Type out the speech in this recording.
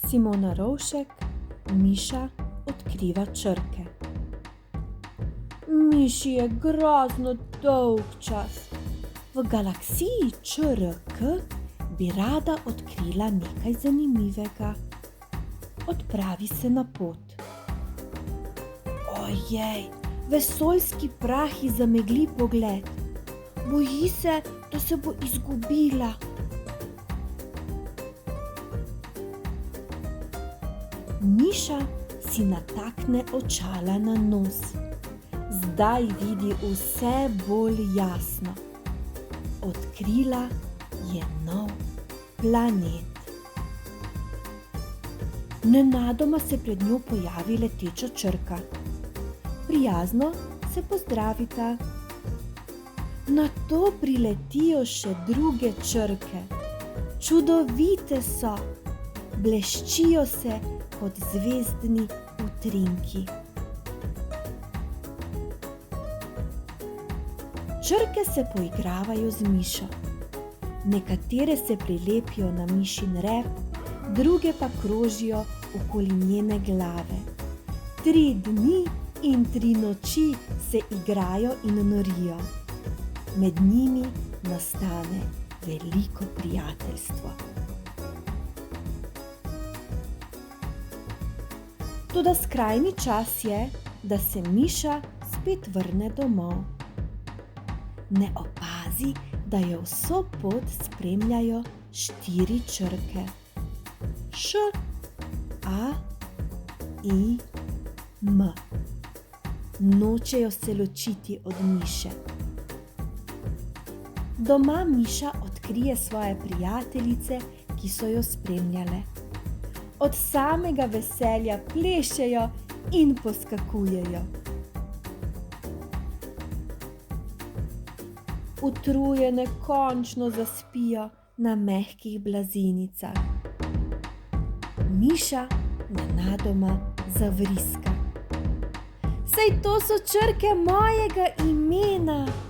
Simona Rovšek, Miša odkriva črke. Miši je grozno dolgčas. V galaksiji ČRK bi rada odkrila nekaj zanimivega. Odpravi se na pot. Ojej, vesoljski prah ji zamegli pogled. Boji se, da se bo izgubila. Miša si natakne očala na nos. Zdaj vidi vse bolj jasno. Odkrila je nov planet. Nenadoma se pred njo pojavi leteča črka. Prijazno se pozdravita. Nato priletijo še druge črke. Čudovite so, bleščijo se kot zvezdni utrinki. Črke se poigravajo z Mišo. Nekatere se prilepijo na Mišin rep, druge pa krožijo okoli njene glave. 3 dni in 3 noči se igrajo in norijo. Med njimi nastane veliko prijateljstvo. Toda skrajni čas je, da se Miša spet vrne domov. Ne opazi, da jo vso pot spremljajo 4 črke. Š, A, I, M. Nočejo se ločiti od Miše. Doma Miša odkrije svoje prijateljice, ki so jo spremljale. Od samega veselja plešejo in poskakujejo. Utrujene končno zaspijo na mehkih blazinicah. Miša nenadoma zavriska. Saj to so črke mojega imena!